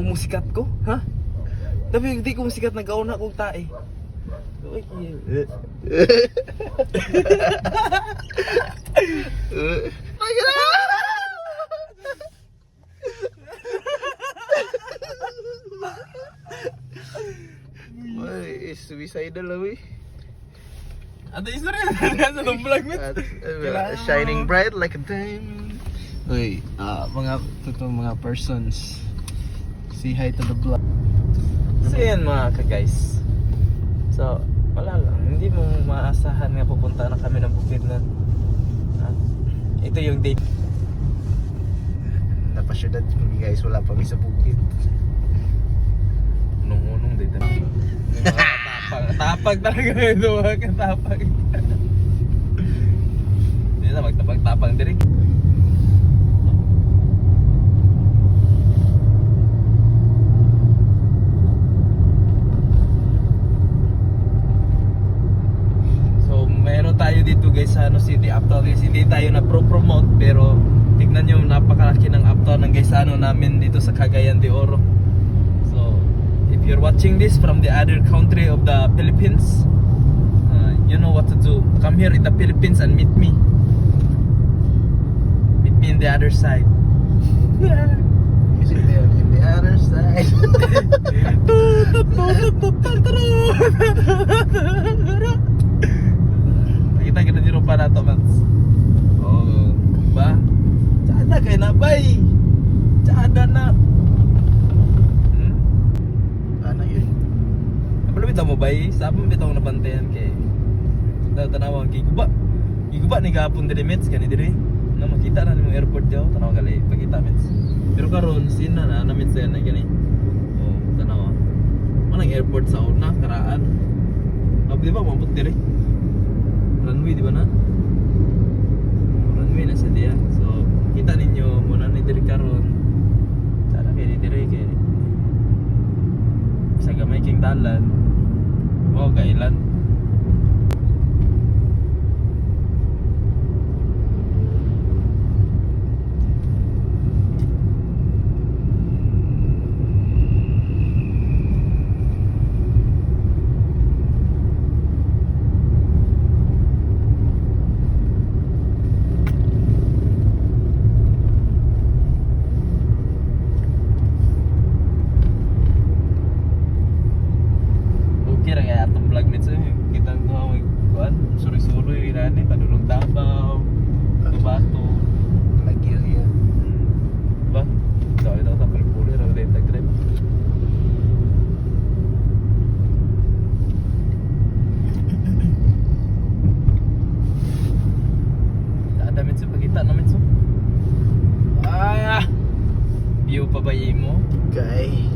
og musikat ko, ha? Tapi hindi ko musikat nagauna kog tae. Uy. Ay, suicidal lah weh. Ada isra sa vlog mit. Shining bright like a diamond. Uy, mga persons. Say hi to the vlog. So yan mga ka-guys. So, wala lang. Hindi mo maasahan nga pupunta na kami ng Bukidnon. Ito yung date. Napasyudad kami guys, wala pa kami sa bukid. Unong-unong dito. Tapag talaga ito mga katapag. Hindi na magtapag-tapang direk. Tayo dito guys sa City Uptown guys, hindi tayo na pro-promote pero tignan nyo napakalaki ng uptown ng guys namin dito sa Cagayan de Oro. So if you're watching this from the other country of the Philippines, you know what to do. Come here in the Philippines and meet me in the other side. You see there in the other side. Kita di rumah nato mans. Oh, ba? Cada kay na bay. Cada na. Ano yun? Belum bitaw mo bay, sa mo bitaw na bantayan kay. Tanawang giguba. Giguba ni gapon diri mets kani diri. Na makita na nimo airport daw, tanaw gali pagita mets. Pero karon sina na mets na gani. Oh, tanaw. Manang airport sa una karaan. Abdi ba mabot diri? Runway di ba na? Runway na sa diya. So, kita ninyo muna ni diri karon. Sana kay diri kay sa gamay king dalan. Oh, kailan? Suri-suri irani padulong Davao, Bato. Lagi ya. Ba? So ito ta pulpuli ra dito tag-drive. Ada mitsu pagita na mitsu. View pa ba mo? Okay.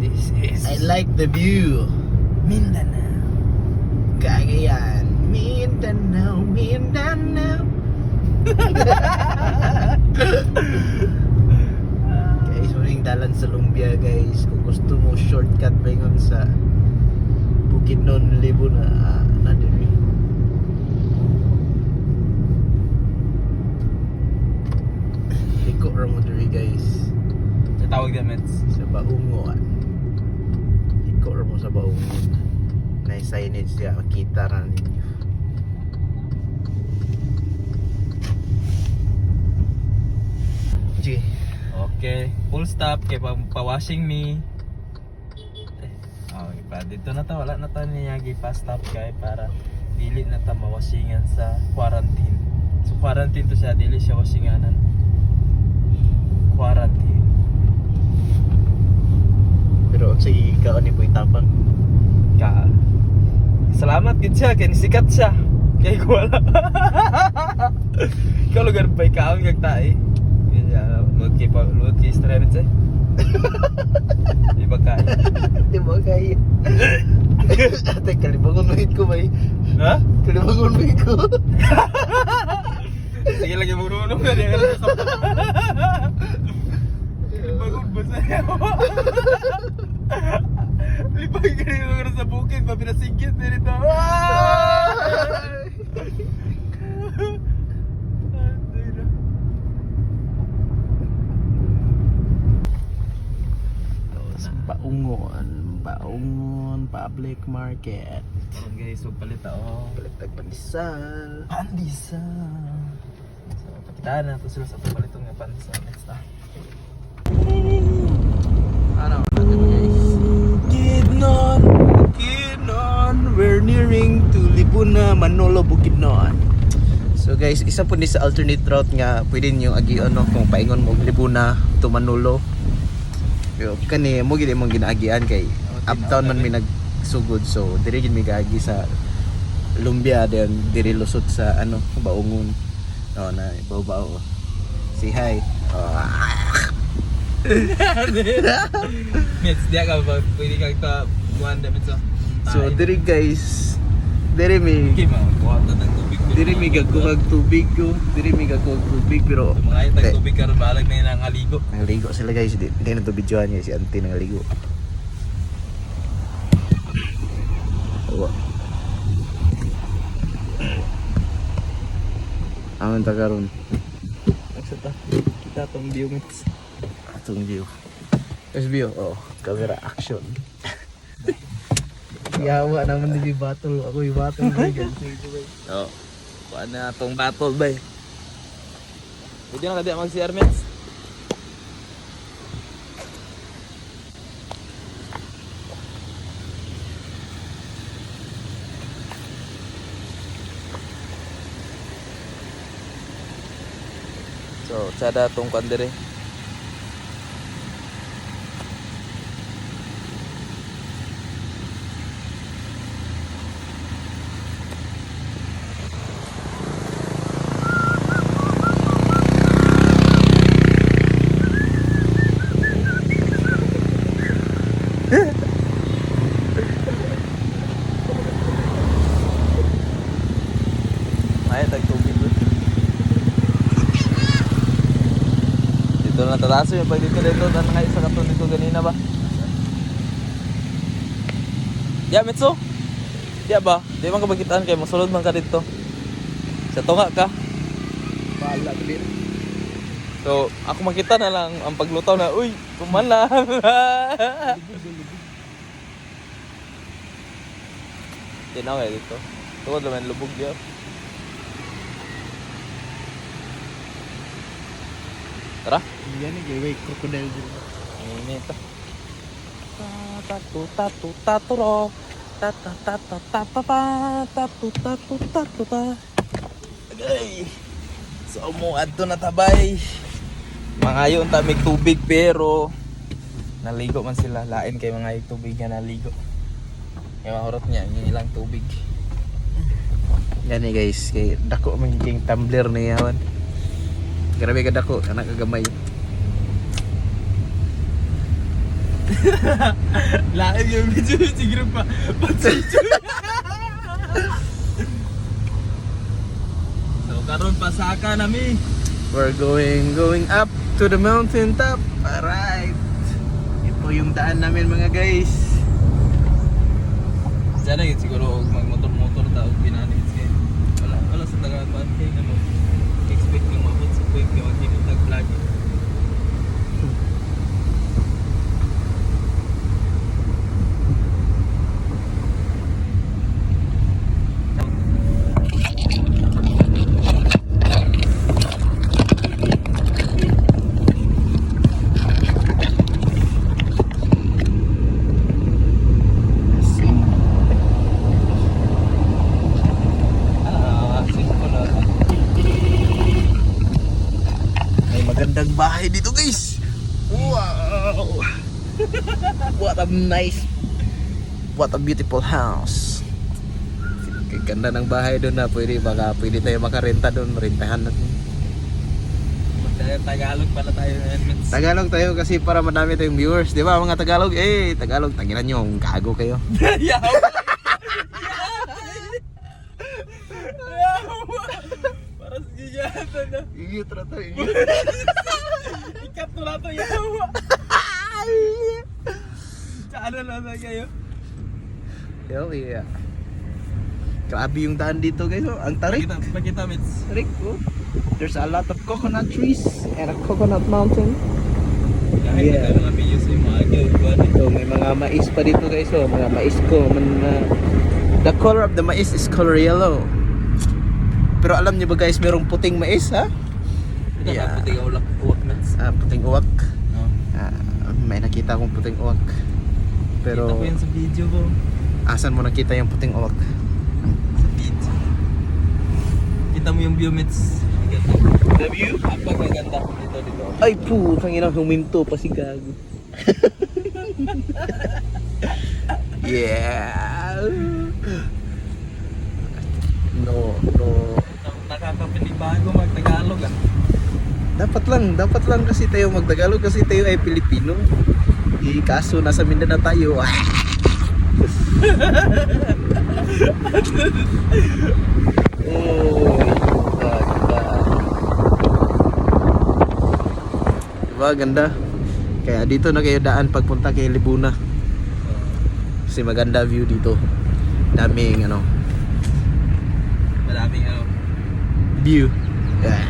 This is I like the view. Mindanao. Cagayan, Mindanao, Mindanao. Guys, muling dalan sa Lumbia guys. Kung gusto mo shortcut ba yun sa Bukidnon, Libo na diri. Liko ra mo diri guys. Sa tawag din mets. Sa Baungo. Liko ra mo sa Baungo. May signage siya, makita na ninyo. Sige. Okay, full stop kay pa-washing me. Okay, pa dito na ta, wala na ta niyagi pa-stop kay para dili na ta mawashingan sa quarantine. So quarantine to siya, dili siya washinganan. Quarantine. Pero sa ikaw ni Boy Tapang. Ka. Salamat gid siya kay nisikat siya. Kay ko wala. Ikaw lugar pa ikaw kag tae. Luwag kay strength eh. Di ba kaya? Di ba kaya? Ate, kalibangon mo ko ba? Ha? Kalibangon mo ko. Sige lagi marunong na niya. Kalibangon ba sa'yo? Lipag ka rin sa bukid, mapinasigit na rin ito. Baungon Public Market. Karon guys, so palit ako. Palit pandesal. Pandesal. So, pakitaan na to sila sa palitong nga pandesal next time. Ano natin guys? Bukidnon. We're nearing to Libuna, Manolo, Bukidnon. So guys, isa po ni sa alternate route nga pwede niyo agion no kung paingon mo og Libuna to Manolo. Pero kani mo gid imong ginaagian kay uptown man mi nagsugod, so diri gid mi gaagi sa Lumbia, then diri lusot sa ano Baungon. Oh na baw-baw. Say hi. Oh. Mits, diya ka ba? Pwede kang buwan na mits. So diri guys, diri mi Okay, kuha na ng tubig. diri mi gagkuhag tubig ko, diri mi gagkuhag tubig pero Mga itag tubig karon maalag na yun ang aligo. nangaligo sila guys, di na to videoan niya si auntie nangaligo. Wa. Amon ta karon. Aksa ta. Kita tong view mits. Atong view. Yes view. Oh, camera action. Yawa naman di battle. Ako yung battle guys. Oo. Kuha na itong battle bay. Pwede na kadi mag-CR mits. So, sada tong kandere. Ay, tagtubig doon. Dito na tataso yung pag dito. Ano nga isa katon dito ganina ba? Ya, Mitsu? Ya ba? Di man ka bagitaan kayo, masulod man ka dito. Sa tunga ka. Bala din. So, ako makita na lang ang paglutaw na, uy, kumala. Tinaw kayo dito. Tuwad naman lubog diya. Tara. Yan ni gaway crocodile din. Ini ito. Tatu tatu tatu ro. Tata tata tata pa. Tatu tatu tatu pa. Agay. So mo adto na tabay. Mangayon ta mig tubig pero naligo man sila, lain kay mga tubig nga naligo. Kaya mahurot niya yung ilang tubig. Yan ni guys, kay dako magiging tumbler na yawan. Grabe ka dako, anak kagamay. Lain yung video siguro pa. So karon pasaka nami. We're going up to the mountain top. Alright. Ito yung daan namin mga guys. Diyan na yun siguro magmotor-motor ta og pinanit kay. Wala sa taga-kuan kay nga mo. Expect yung mabot sa point kay wag mo tag-vlog. Magandang bahay dito guys. Wow. What a beautiful house. Kay ganda ng bahay doon na pwede tayo makarenta doon, rentahan natin. Tagalog pala tayo ngayon. Tagalog tayo kasi para madami tayong viewers, di ba mga Tagalog? Tagalog, tanginan nyo, gago kayo. Para sa gigata na. Iyot na to, Ikat mo na to yawa. Tsaka na kayo. Yeah. Grabe yung daan dito guys, oh. Ang tarik. Pakita Mits. Tarik, oh. There's a lot of coconut trees and a coconut mountain. Kahit Yeah. yeah. Mga videos yung mga yung kuwan eh. So may mga mais pa dito guys. So mga mais ko. The color of the mais is color yellow. Pero alam niyo ba guys, merong puting mais ha? Yeah. Puting uwak mets. Puting uwak. No. May nakita akong puting uwak. Pero Kita ko yan sa video ko. asan mo nakita yung puting uwak? Sa video. Kita mo yung view mets. The view? Apa kaganda dito. Ay po, tangina huminto pa si gago. Yeah. No. Nakakapinibago mag-Tagalog ah. Dapat lang kasi tayo magtagalog kasi tayo ay Pilipino. Kaso nasa Mindanao tayo. Oh, diba ganda? Kaya dito na kayo daan pagpunta kay Libuna. Kasi maganda view dito. Daming Maraming view. Yeah.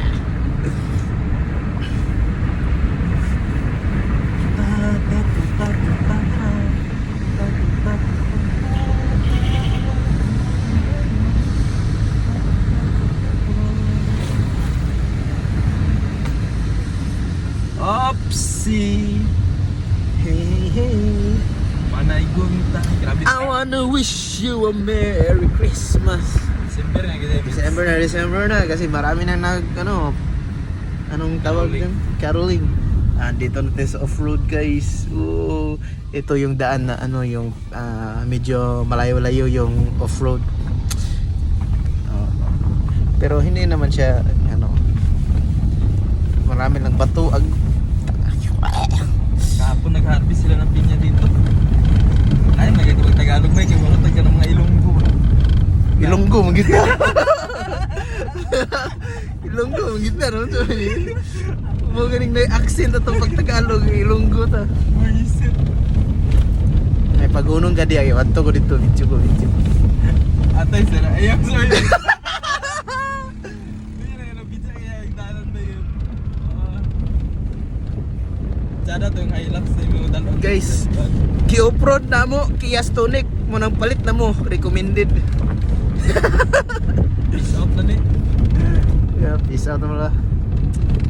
Opsi. Hey. Manay gunta. Grabe. I wanna wish you a Merry Christmas. December na kasi marami nang anong tawag Caroling. dyan? Caroling. Dito natin sa off-road guys. Ito yung daan na yung medyo malayo-layo yung off-road. Pero hindi naman siya marami lang bato. Kahapon nag-harvest sila ng pinya dito. Ay, nagkakabag Tagalog ba? Kaya wala taga ng mga Ilonggo. Ilonggo magita. Ilonggo magita no. Mo ganing na accent atong pag Tagalog Ilonggo ta. Buisit. Ay pag-unong ka diya, wanto ko dito video ko. Atay sila. Ayam sorry. Hindi na yung video kaya yung dalan na yun. Tsada to yung Hilux na yung dalon. Guys, ki-off-road na mo, Kia Stonic mo nang palit na mo, recommended. Peace out na ni. Yeah, peace out mo lang.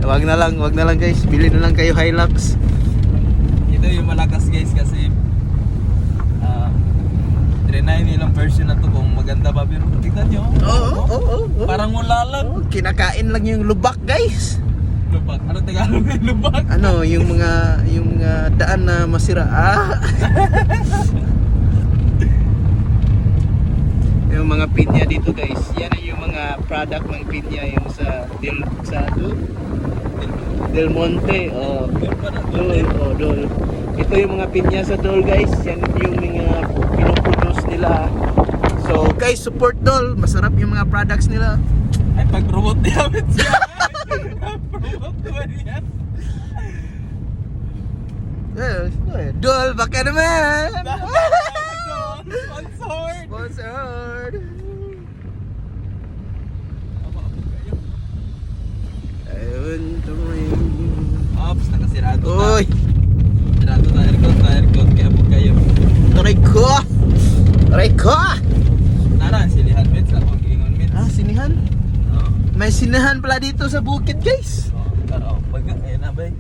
Wag na lang guys, bili na lang kayo Hilux. Ito yung malakas guys kasi trinay nilang version na to kung maganda ba pero tignan nyo. Oo. Parang wala lang. Kinakain lang yung lubak guys. Lubak. Ano Tagalog yung lubak? Yung mga daan na masira. Yung mga pinya dito guys. Yan yung mga product ng pinya yung sa Del Monte. Dol. Ito yung mga pinya sa Dol guys. Yan yung mga pinoproduce nila. So guys, support Dol. Masarap yung mga products nila. Ay pag-promote niya siya. Promote ko niya. Dol, baka naman! Sponsored! Sponsored! Ayun, tuloy. Ops, nakasirado na. Uy! Sirado na aircon, kaya po kayo. Aray ko! Tara, silihan meds, ako giingon meds. Sinihan? Oo. May sinihan pala dito sa bukid guys. Tara, ayan na ba?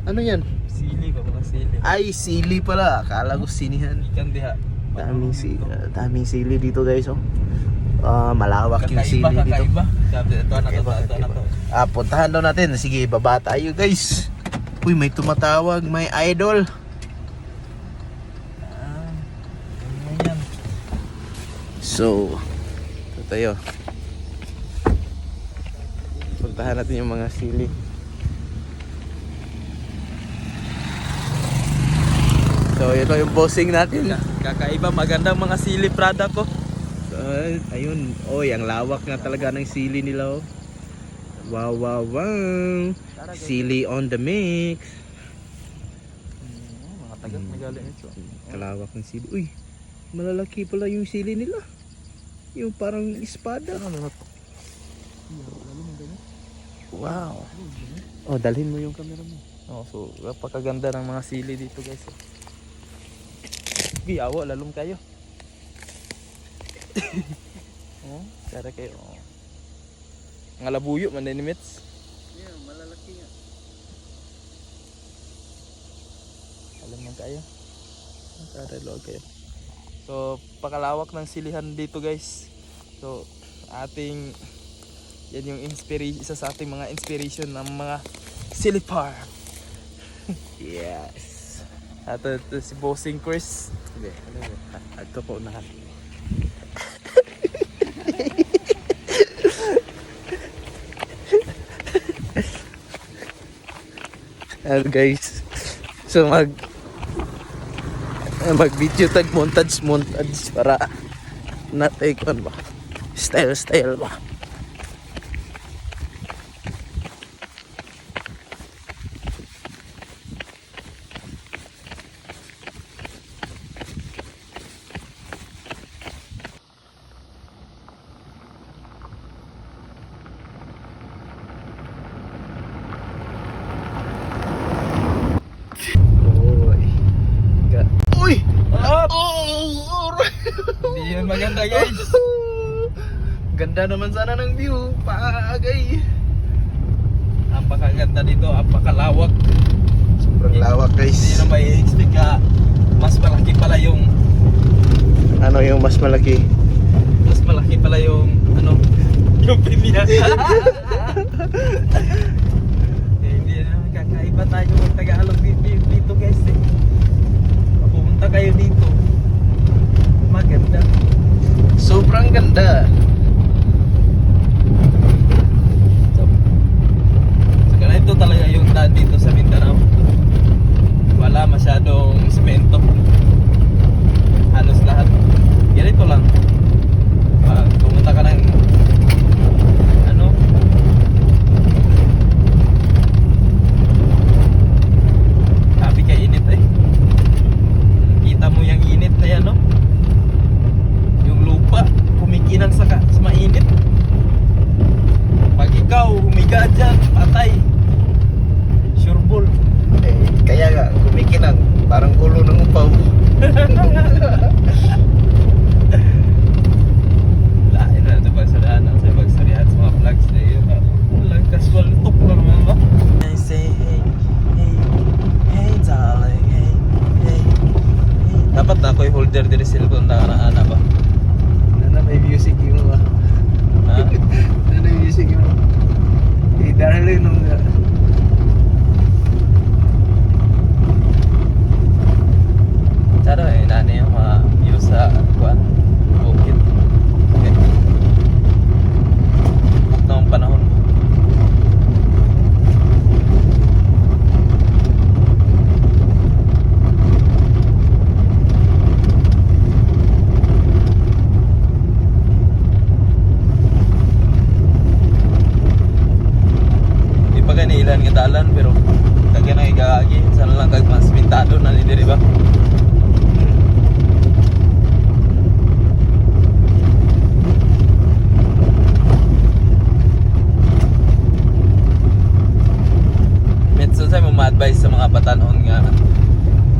Ano yan? Sili ba mga sili? Ay, sili pala. Akala ko sinihan. Ikan diha. Daming sili dito guys malawak yung sili dito. Kakaiba. Sabi, ito na to. Puntahan daw natin. Sige, baba tayo guys. Uy, may tumatawag. May idol. Ayan. So, ito tayo. Puntahan natin yung mga sili. So, ito yung bossing natin. Kakaiba, magandang mga sili product ko. So, ayun. Oy, ang lawak nga talaga ng sili nila. Wow. Sili on the mix. Mga tagat na galing ito. Kalawak ng sili. Uy, malalaki pala yung sili nila. Yung parang espada. Wow. Dalhin mo yung camera mo. So, napakaganda ng mga sili dito guys. Giyawa, lalong kayo. Oh, cara kayo. Oh. Nga labuyo man din ni Mets. Yeah, malalaki nga. Alam man kayo. Cara log kayo. So, pakalawak ng silihan dito guys. So, ating yan yung isa sa ating mga inspiration ng mga silipar. Yes. At ito si Bossing Chris. Hindi, ano ba? Agto po unahan. Guys, so mag video tag montage para natay kon ba style ba. Uy! Up! Oh! Hindi yun maganda guys. Ganda naman sana ng view. Paagay. Napakaganda dito, napakalawak. Sobrang lawak Hindi guys. na may expect ka. Mas malaki pala yung Yung mas malaki? ano, yung pinya. Hindi na kakaiba tayo ng Tagalog dito guys eh. Pumunta kayo dito. Maganda. Sobrang ganda. So ganito talaga yung daan dito sa Mindanao. Wala masyadong semento. Halos lahat. Ganito lang. Pag pumunta ka ng happy ka init eh. Kita mo yung init na yan, no? Yung lupa, kumikinang sa mainit. Pag ikaw humiga dyan, patay. Sure ball. Kaya nga, kumikinang. Parang ulo ng upaw. Lain na ito pagsadaanan sa pagsarihan sa mga vlogs na yun. Walang casual talk na naman ba? I say hey, hey, hey darling, hey, hey, hey. Dapat na ako yung holder din sa cellphone na ana ba? Nana may music yung ba? Ha? Nana may music yung ba? Darling nung Sana eh, nani yung mga views sa kuan bukid. Okay. Buk na ang panahon. Di pa ganilan nga dalan pero kagaya na igagi. Sana lang kag mas pintado na ni diri ba? Minsan mo ma-advise sa mga batanon nga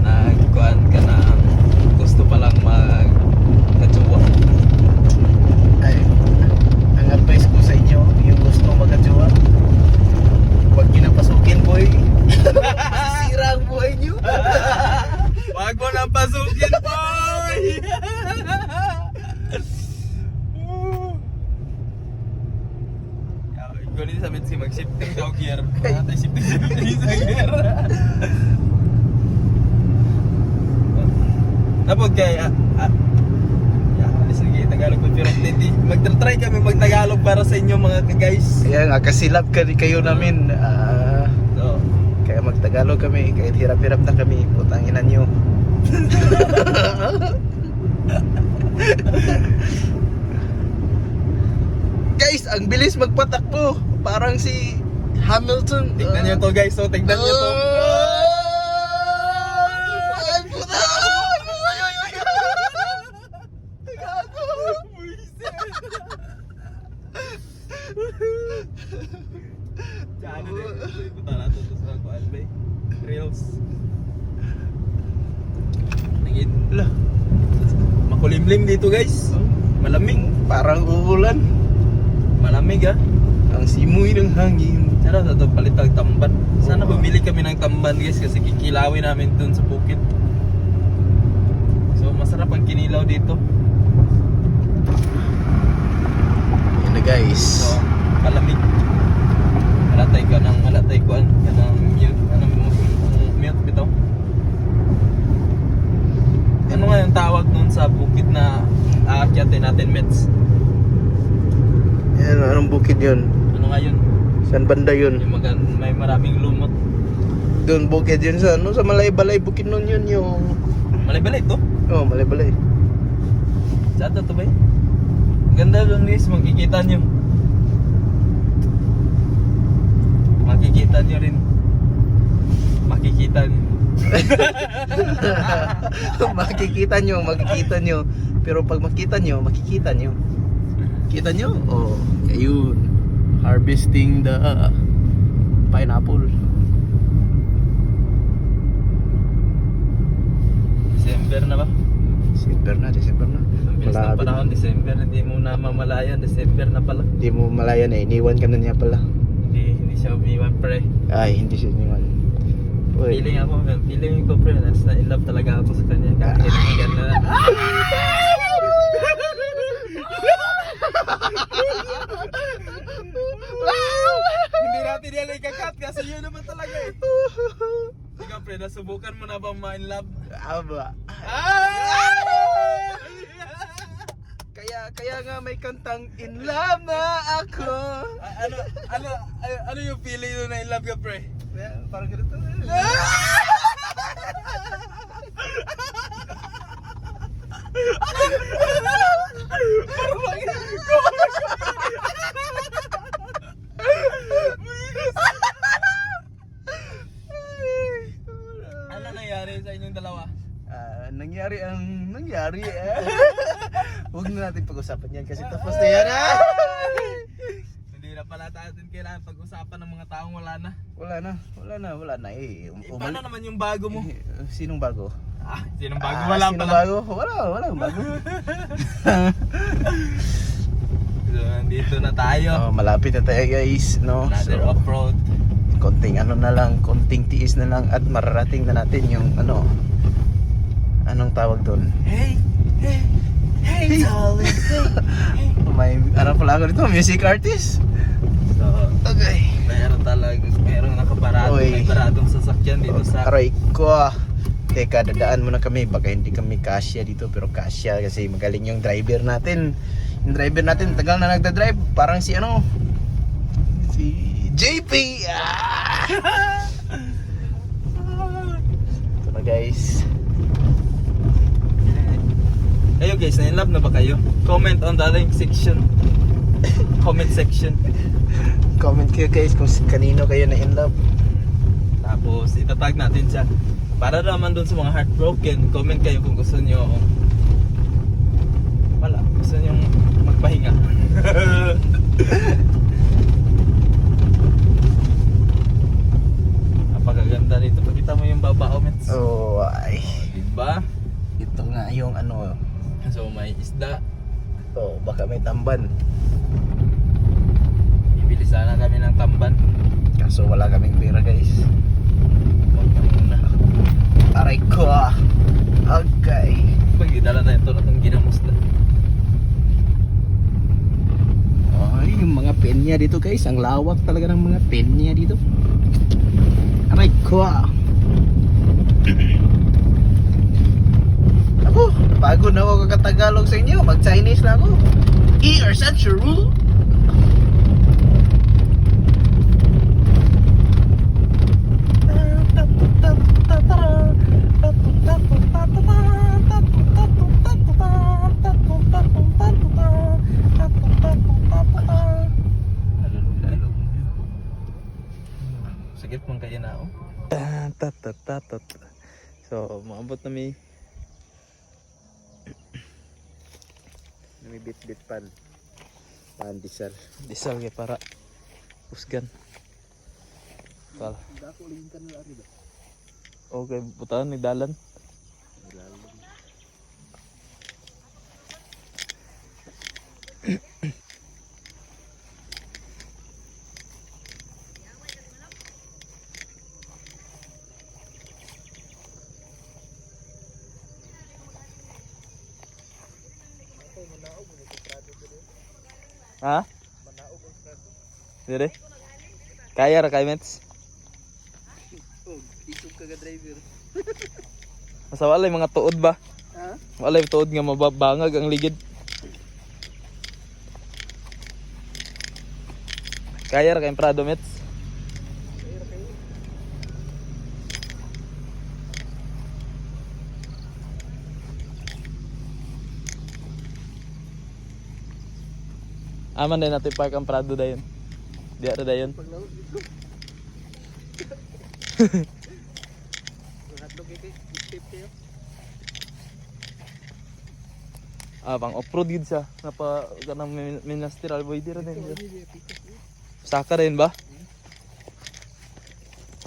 nagkuhan ka na gusto pa lang mag-kajowa. ay, ang advice ko sa inyo, yung gusto mag-ajowa, huwag kinapasukin boy. Masisira ang buhay nyo. Wag mo nang pasukin, boy! Ikaw din sabihin si mag-shifting sa gear. Matay shifting sa gear. Tapos kay sige, Tagalog pa pero hindi. Magtry kami mag-Tagalog para sa inyo mga ka-guys. Kaya nga, kasilap kayo namin. So, Kaya magtagalog kami, kahit hirap-hirap na kami, putanginan nyo. Guys, ang bilis magpatakbo. Parang si Hamilton. tignan nyo to guys, so tignan nyo to. Ay, puta! Ano din, punta natin to sa kuan bay. Reels. Nagin. Lah, Makulimlim dito guys. Malamig. Parang uulan. Malamig ah. Ang simoy ng hangin. Sana sa ito palitag tamban. Sana bumili kami ng tamban guys kasi kikilawin namin dun sa bukid. So masarap ang kinilaw dito. Yan na guys. So malamig. Malatay ko ng mute. Mute bitaw. Ano nga yung tawag dun sa bukid na aakyatin natin, Mets? Yan, anong bukid yun? Ano nga yun? Saan banda yun? Yung may maraming lumot. Doon bukid yun sa ano? Sa Malay-Balay bukid nun yun yung... Malay-balay to? Oh, Malay-Balay. Saan to ba? Ganda doon guys, makikita nyo. Makikita nyo rin. Makikita nyo. makikita nyo. Pero pag makita nyo, makikita nyo. Kita nyo? Oh, ayun. Harvesting the pineapple. December na ba? December na. Ang bilis ng Malapit panahon, December. Hindi mo na mamalayan, December na pala. Hindi mo malayan eh. Iniwan ka na niya pala. Hindi siya umiwan pre. Ay, hindi siya iniwan. Uy. Feeling ko pre, na in love talaga ako sa kanya. Kahit gano'n. Hindi natin yan ikakat kasi yun naman talaga eh. Ikaw pre, nasubukan mo na bang ma-in love? Aba. Kaya nga may kantang In Love na ako. Ano yung feeling nung na-in love ka pre? Parang ganito. Ano nangyari sa inyong dalawa? Nangyari eh. Huwag na natin pag-usapan yan kasi tapos na yan. Hindi na pala natin kailangan pag-usapan ng mga taong wala na. Wala na eh. Paano naman yung bago mo? Sinong bago? Sinong bago? Wala sinong pala. bago? Wala bago. So, nandito na tayo. Oh, malapit na tayo guys, no? Another off-road. Konting tiis na lang at mararating na natin yung anong tawag doon? Hey, darling. May pala ako dito, music artist. So, Okay. mayroong nakaparado, Oy. may paradong sasakyan dito sa... Aray ko. Teka, dadaan muna kami. Baka hindi kami kasya dito, pero kasya kasi magaling yung driver natin. Yung driver natin, tagal na nagda-drive. Parang si JP! Ito na guys. Ayo guys, na-in love na ba kayo? Comment on the link section. Comment section. Comment kayo guys kung kanino kayo na in love. Tapos itatag natin siya. Para naman dun sa mga heartbroken, comment kayo kung gusto nyo. Gusto nyo magpahinga. Napakaganda dito. Pakita mo yung babao, Mets. Oh, ay. Diba? Ito nga yung So may isda. Oh, baka may tamban. Bibili sana kami ng tamban. Kaso wala kaming pera guys. Huwag na muna. Aray ko. Okay. Pag idala na ito na itong ginamusta. Ay, yung mga penya dito guys. Ang lawak talaga ng mga penya dito. Aray ko. Ako, bago na ako kakatagalog sa inyo. Mag-Chinese na ako. Ear Sanchuru. Sakit mong kaya na ako. So, maabot na may Bit-bit pan disal kaya para usgan. Tal. Okay, putahan ni dalan. Ha? Dire? Kaya ra kay Mets? Isog ka driver. Masa walay mga tuod ba? Ha? Walay tuod nga mababangag ang ligid. Kaya ra kay Prado Mets? Aman din natin park ang Prado dayon. Di ara dayon. Paglaot dito. Lahat kay 50 yo. Pang off-road gid siya. Napa kanang ministerial boy dira din. Saka rin ba?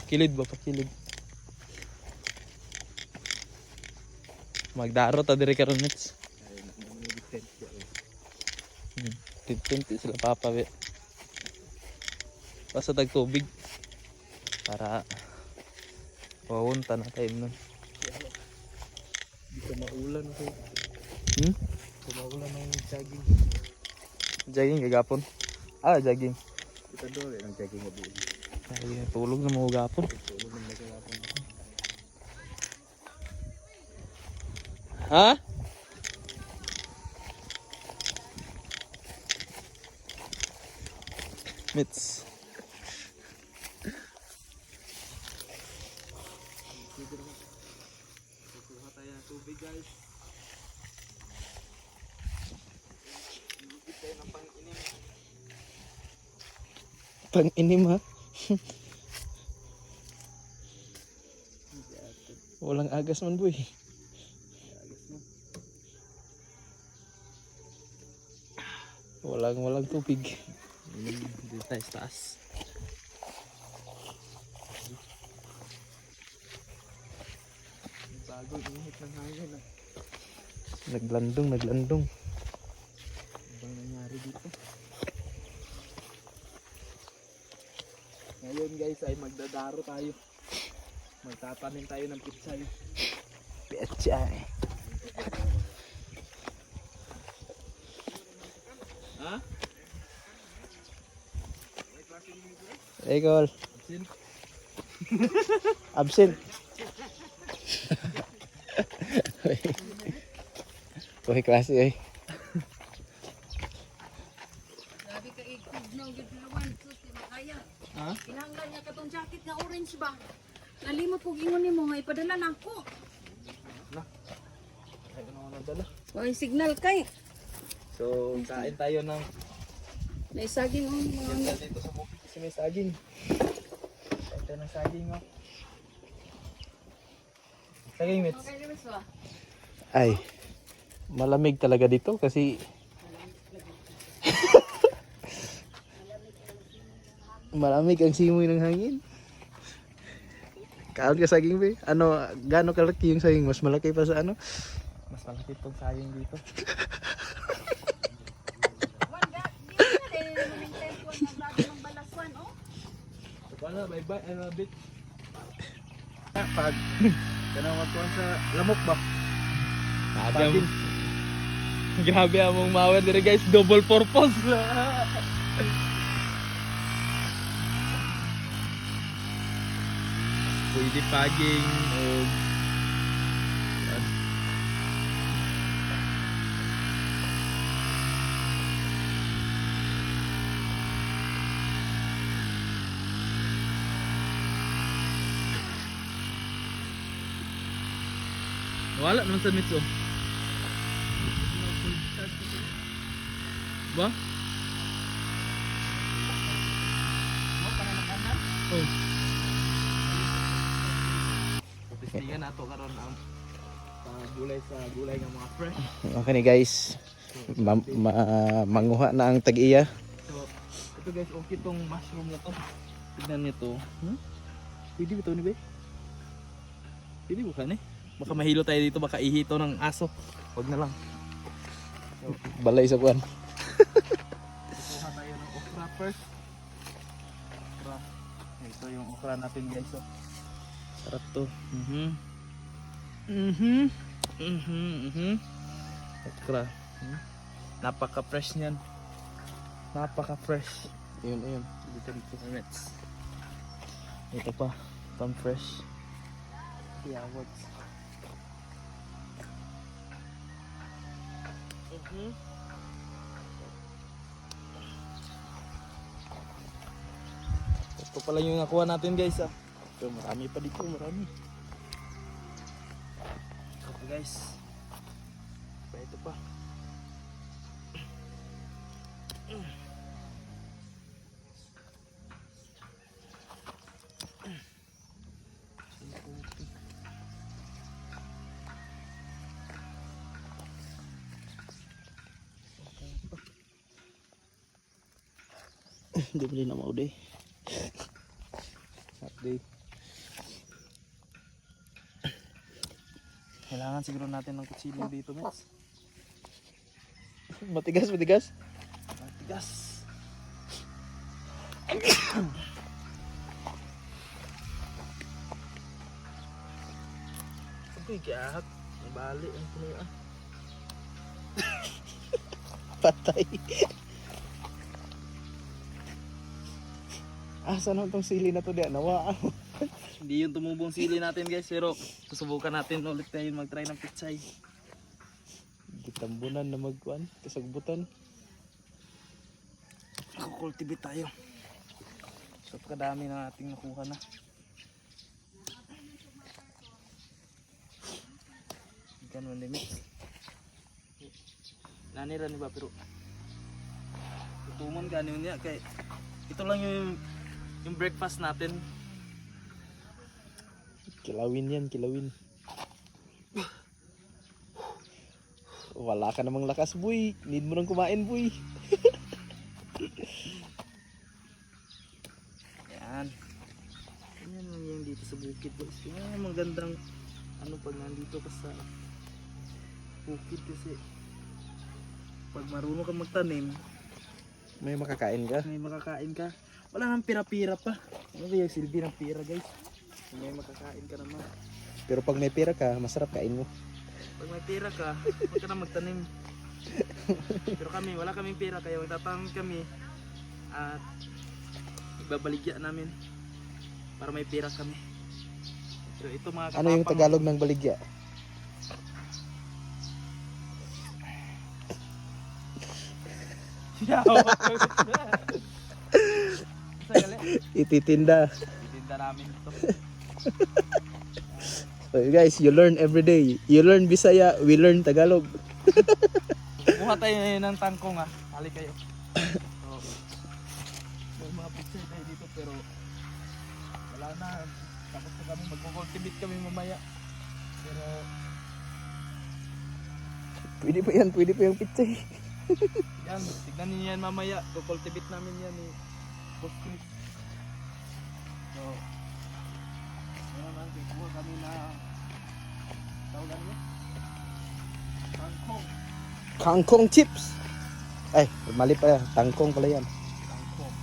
Kilid ba? Pakilid. Magdaro ta diri karon Mets. Tinti sila papawi. Basta tag tubig para wawunta na time nun. Di ka maulan ko. Kumaulan ng jogging. Jogging gagapon. Jogging. Kita dole ng jogging nga buo. Jogging tulog na mo gapon. Tulog ng gagapon. Ha? Mits. Kukuha tayo ng tubig guys. Lugit tayo ng pang-inim. Pang-inim ha? Walang agas man boy. Walang tubig. Dito tayo sa taas. Bago init ng hangin ah. Naglandong. Ibang nangyari dito. Ngayon guys ay magdadaro tayo. Magtatanim tayo ng pitsay. Pechay. Ha? Ekol. Absent. Kuhi klase eh. Grabe ka igtugnaw gid lawan sus di makaya. Ha? Kinahanglan niya katong jacket nga orange ba? Nalimot kog ingon nimo nga ipadala nako. Ay, ano na dala? Way signal kay. So, kain tayo ng Naisaging on mga dito sa bukid kasi may saging. Kain tayo ng saging oh. Saging Mits. Okay, Luis ba? Ay, malamig talaga dito kasi malamig ang simoy ng hangin. Kaon ka saging ba? Ano, gaano kalaki yung saging? Mas malaki pa sa ano? Mas malaki tong saging dito. Wanda, di na din maintain ko nga bago ng balaswan oh. So, paano, bye-bye, ano, bit? Pag kanang matuan sa lamok ba? Saging. Grabe among mawer dire guys, double purpose. Pwede paging o wala naman sa Mitso. Ba? Oh. Testingan nato karon ang gulay sa gulay ng mga fresh. Okay ni guys. Manguha na ang tag-iya. So, ito guys, okay tong mushroom na to. Tignan niyo to. Pwede ba ito ni Bay? Pwede ba ka ni? Baka mahilo tayo dito, baka ihito ng aso. Huwag na lang. Balay sa kuan. Kukuha tayo ng okra first. Okra. Ito yung okra natin guys. Oh. Sarap to. Okra. Napaka-fresh niyan. Napaka-fresh. Ayun. Dito. Mets. Ito pa. Pang-fresh. Yawots. Ito pala yung nakuha natin guys So, marami pa dito, marami. Ito guys. Ito pa. Hindi mo na mau day. Hot day. Kailangan siguro natin ng kutsilyo dito, Mets. Matigas. Matigas. Agoy, kiahat. Ang bali, ang punuan. Patay. Saan tong sili na to di? Nawa. Hindi yung tumubong sili natin guys, pero susubukan natin ulit tayo mag-try ng pitsay. Gitambunan na magkuan, kasagbutan. Kukultivate tayo. So kadami na ating nakuha na. Ganun limit. Nanira ni ba pero tutumon ganon niya kay ito lang yung breakfast natin. Kilawin yan, kilawin. Wala ka namang lakas, boy. Need mo nang kumain, boy. Yan. Yan lang yung dito sa bukid guys. Yan magandang ano pag nandito ka sa bukid kasi pag marunong ka magtanim, May makakain ka. may makakain ka. Wala nang pira-pira pa. Ano ba yung silbi ng pira guys? May makakain ka naman. Pero pag may pera ka, masarap kain mo. Pag may pira ka, huwag ka na magtanim. Pero kami, wala kaming pira kaya magtatanong kami at ibabaligya namin para may pira kami. Pero ito mga Ano yung Tagalog ng baligya? Ititinda. Itinda namin ito. So guys, you learn every day. You learn Bisaya, we learn Tagalog. Kuha tayo ng tangkong Hali kayo. So, may mga picture tayo dito pero wala na. Tapos na kami, mag-cultivate kami mamaya. Pero Pwede pa yung pitsay. yan, tignan niyo yan mamaya. Cultivate namin yan ni Boss Chris. So, meron natin kuha kami na tawagan niya. Tangkong. Kangkong chips. Ay, mali pa yan. Tangkong pala yan. Tangkong.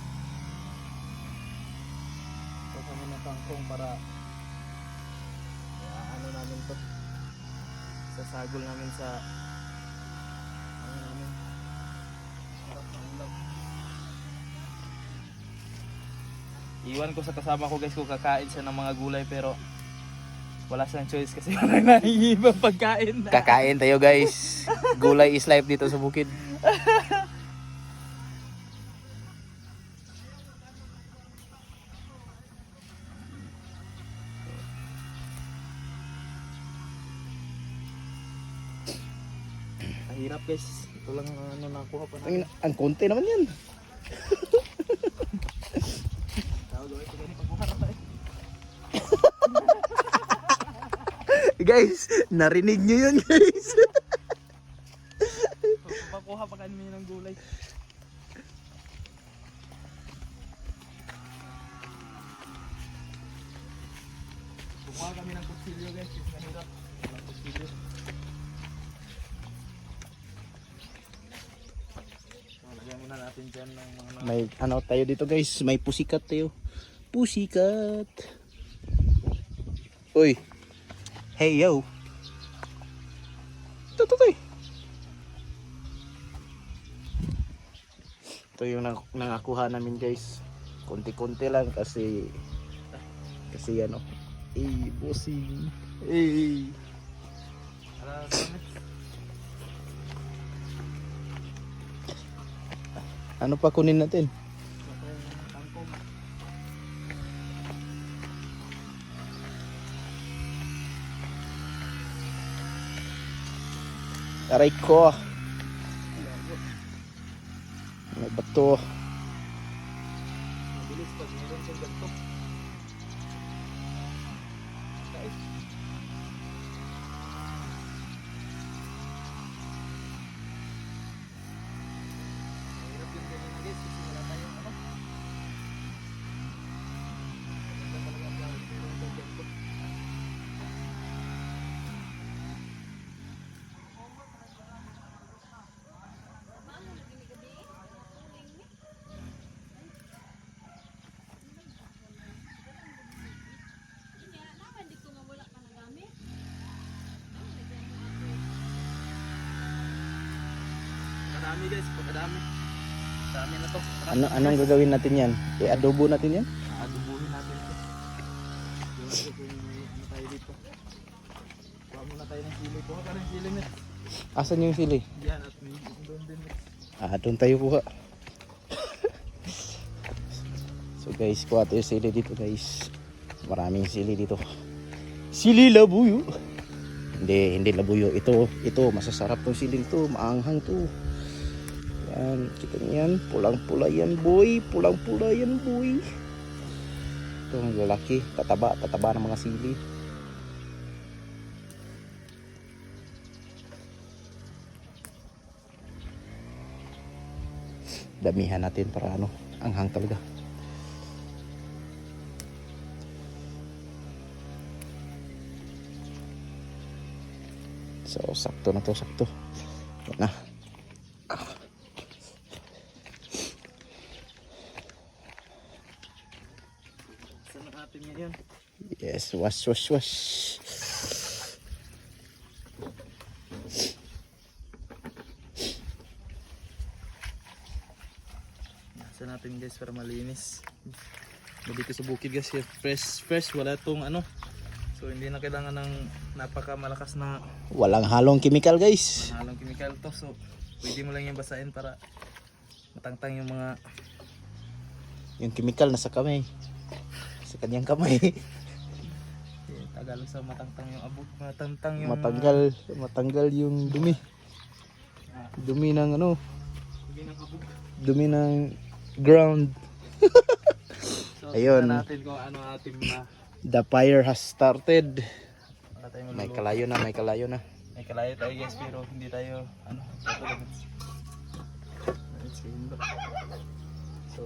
So kami ng tangkong para ano namin to. Sasagol namin sa ano namin. Sarap ng ulam. Iwan ko sa kasama ko guys kung kakain siya ng mga gulay pero wala siyang choice kasi walang naiibang pagkain. Kakain tayo guys. Gulay is life dito sa bukid. Mahirap guys. Ito lang ano nakuha pa natin. Ang konti naman yan. Guys, narinig nyo yun guys. Pakuha pa kami ng gulay. Kukuha kami ng kutsilyo guys, kasi mahirap. Walang kutsilyo. So, lagyan muna natin dyan ng mga May ano tayo dito guys, may pusikat tayo. Pusikat. Uy. Hey yo. Tututoy. Ito yung nangakuha namin guys. Konti-konti lang kasi ano. Bossing. Ano pa kunin natin? Aray ko. May bato. Mabilis pag meron sa ganito. Mahirap yung ganyan na guys kasi wala tayong ano. Maganda talaga ang meron sa ganito. Kadami guys, pagkadami. Dami na to. Anong gagawin natin yan? I-adobo natin yan? Adubuhin natin ito. Yung kung may ano tayo dito. Kuha muna tayo ng sili. Kuha ka ng sili net. Asan yung sili? Yan at may doon din net. Doon tayo kuha. So guys, kuha tayo sili dito guys. Maraming sili dito. Sili labuyo. Hindi labuyo. Ito masasarap tong siling to. Maanghang to. Yan, kita niyo yan. Pulang-pula yan boy. Pulang-pula yan boy. Ito ang lalaki. Tataba ng mga sili. Damihan natin para ano, anghang talaga. So, sakto na to, sakto. Yan na. Saan natin ngayon? Yes, wash. Saan natin guys para malinis. Dito sa bukid guys, fresh. Wala tong ano. So hindi na kailangan ng napakamalakas na Walang halong chemical guys. halong chemical to. So pwede mo lang yung basahin para matangtang yung mga Yung chemical nasa kamay. Sa kanyang kamay. Tagalog sa matangtang yung abot, matangtang yung Matanggal yung dumi. Dumi ng ano, Sabi ng abog. dumi ng ground. So Ayun. tingnan natin kung ano ating The fire has started. wala tayong May maluluto. kalayo na. May kalayo tayo guys pero hindi tayo ano so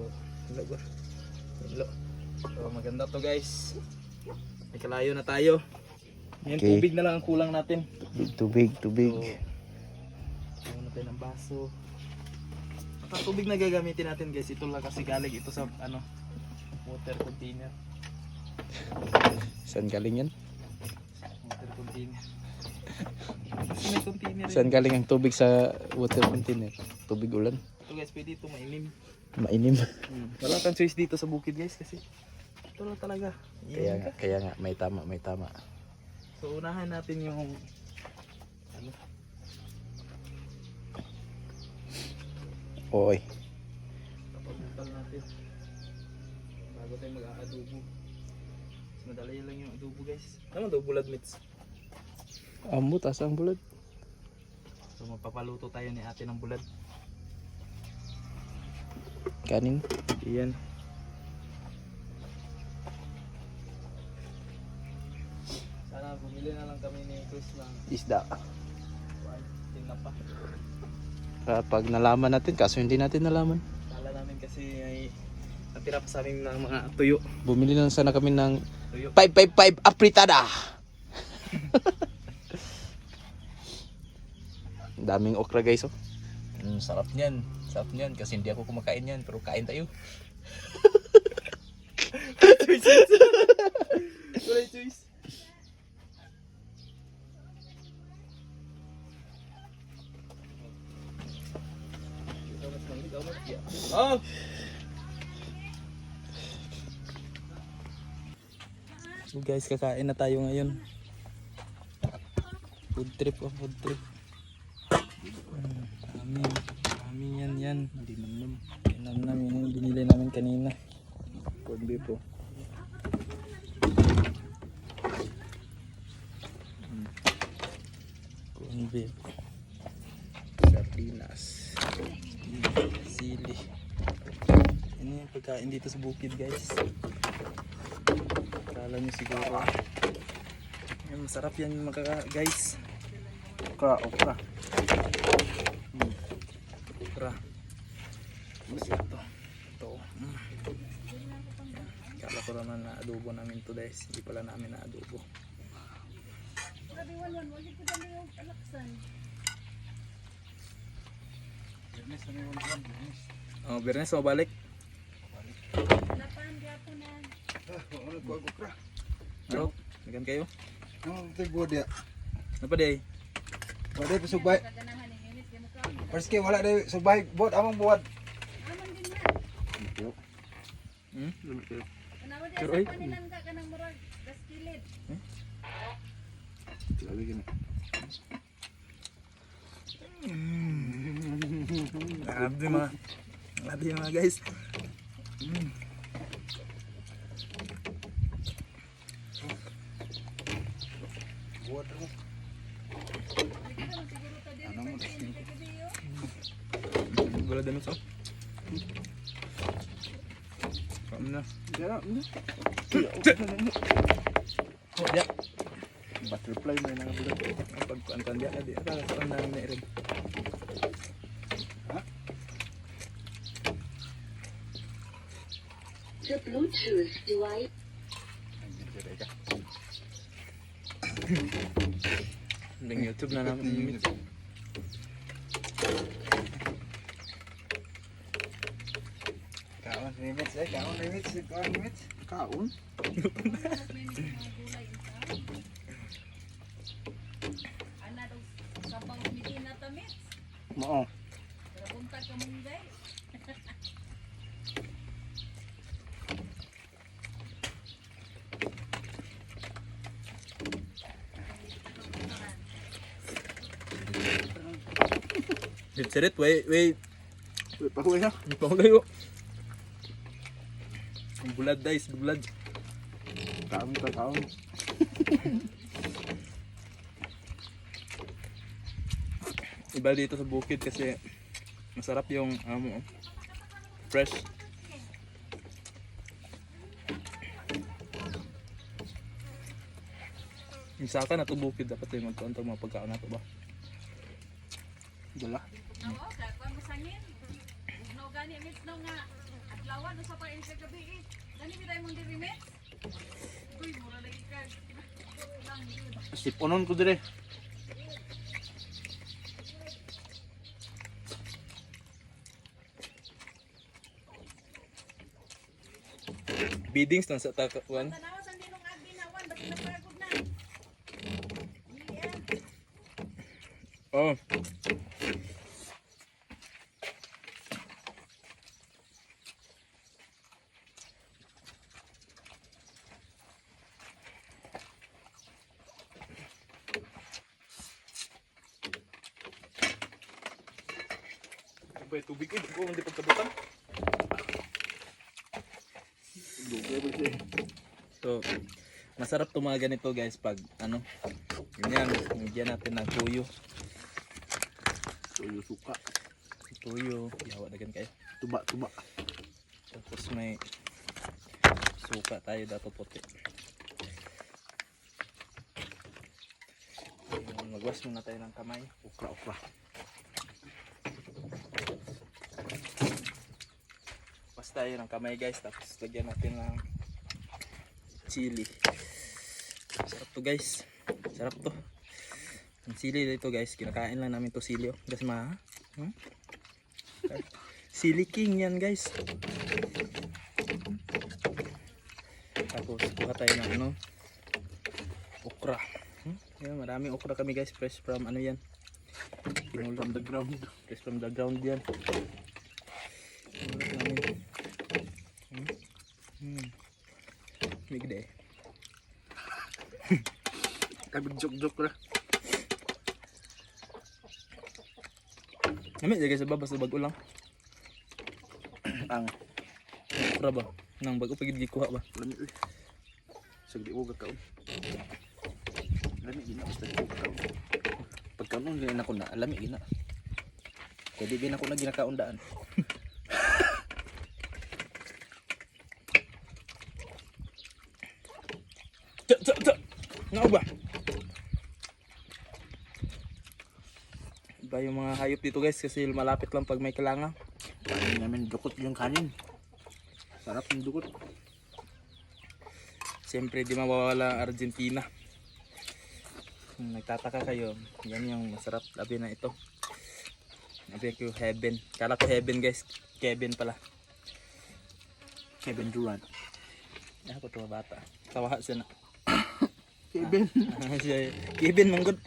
maganda to guys. May kalayo na tayo. Ngayon Okay. tubig na lang ang kulang natin. Tubig. So, na tayo ng baso. Ang tubig na gagamitin natin guys, ito lang kasi galing ito sa ano water container. Saan galing yan? Water container. Kasi may container. Saan galing ang tubig sa water container? Tubig ulan. Ito guys, pwede ito mainim. Mainim. Wala kang choice dito sa bukid guys kasi ito lang talaga. Kaya nga may tama. So unahan natin yung ano, Oy. papuntal natin bago tayo mag-aadobo. Mas madali lang yung adobo guys. Ano daw bulad meats? Amo tas ang bulad. So magpapaluto tayo ni ate ng bulad. Kanin. Iyan. Sana bumili na lang kami ni Chris ng Isda. tinapa. Kapag nalaman natin, kaso hindi natin nalaman. Kala namin kasi ay natira pa sa amin ng mga tuyo. Bumili lang sana kami ng Tuyo. 555 apritada. Daming okra guys oh. Sarap niyan. Sarap niyan kasi hindi ako kumakain yan pero kain tayo. Wala choice. Ito mas maliit. Oh! So guys, kakain na tayo ngayon. Food trip, food trip. Amin yan. Hindi nam yung binili namin kanina. Corn beef po. Corn beef. Sardinas. Sili. Yan yung pagkain dito sa bukid guys. Akala nyo siguro. Yan, masarap yan mga guys. Okra. Okra. Masarap to. Ito. Kala ko naman na adobo namin to guys. Hindi pala namin na adobo. Oh, Bernes mau balik. Ano? Nagan kayo? Tigo dia. Apa deh? Wala pa subay. Perski wala day subay bot amang buat. Curoy. Lagi gini. Grabe mga guys. Buat mo. Ano mo? Wala din ito. Kamu na. Dia. Oh, dia. Butterfly mo nang bulan. Pagkuan dia di ata sa nang na rin. The Bluetooth device. Ng YouTube na namin. Kaon limits kaon limits. Kaon. Mo. Sit, wait. Pahuwi ha. Pangulayo. Bulad guys, bulad. Kaon. Iba dito sa bukid kasi masarap yung fresh. Yung saka na to bukid dapat yung magkaroon mga pagkaon na to ba? Dala. Oo, kaya masangin. No gani mits no nga adlawan sa pa sa gabi. Gani bitay mong diri mits. Uy, mura lagi ka. Siponon ko dire. Biddings na sa takawan. Tanawas ang dinong abi na wan basta napagod na. Oh. Sabay tubig ko, kung hindi pagkabutan. So, masarap to mga ganito guys pag ganyan, bigyan natin ng tuyo. Tuyo suka. Tuyo, yawa dagan kayo. Tuba. Tapos may suka tayo dato puti. Magwas muna tayo ng kamay. Okra. Was tayo ng kamay guys, tapos lagyan natin ng chili. Sarap to guys. Sarap to. Ang sili dito guys, kinakain lang namin to sili. Kasi sili king yan guys. Tapos kuha tayo ng okra. Yan, maraming okra kami guys, fresh from yan. From the ground. Fresh from the ground yan. Migde. Kabig joke-joke ra. Nami jagay sa baba sa bag-o lang. Ang Ra ba? Nang bag-o pagid gikuha ba? lami uy. Sagdi ko gakaon. Lami gina basta ko gakaon. Pagkaon gina ako na, lami gina. Kaya di bin ako na ginakaon daan. Tsa. Nga ba? Iba yung mga hayop dito guys kasi malapit lang pag may kailangan. Kanin namin dukot yung kanin. Sarap yung dukot. Siyempre di mawawala ang Argentina. Kung nagtataka kayo, yan yung masarap labi na ito. Labi ko heaven. Kala ko heaven guys. Kevin pala. Kevin Durant. Ako to bata. Tawa siya na. Kevin. Siya Kevin manggod.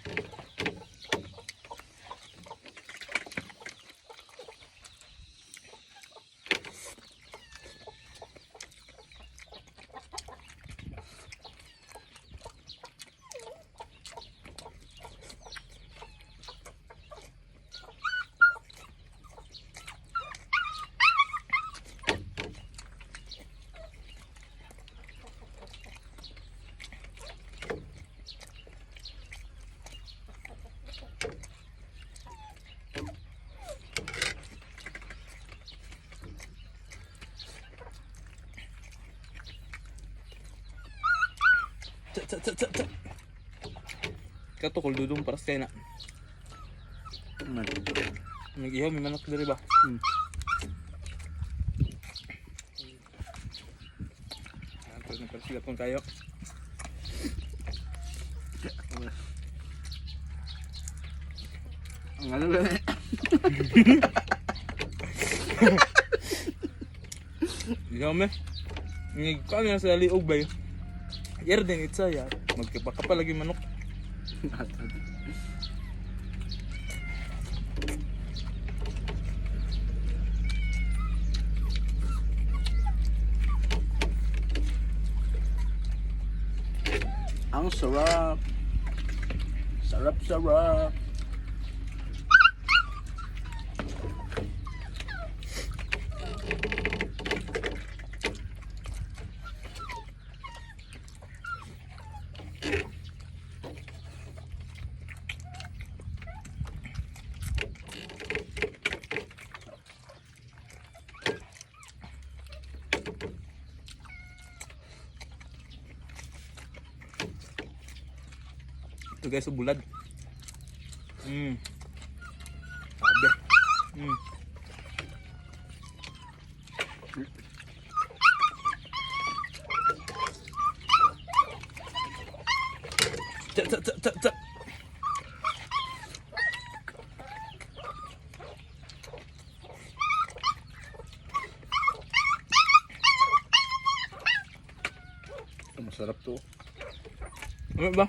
Tsa. Kato kul dudong paras kay na. Nag-ihaw may manok diri ba? Pag nagparsigat kayo. Ang ano ba? Ihaw me. Ngig ka nga sa liog ba yun? Yer din itsa ya. Magkipaka pa lagi manok. Ang sarap. Sarap. Ito guys, bulad. Sabi. Tsa. Masarap to. Ano ba?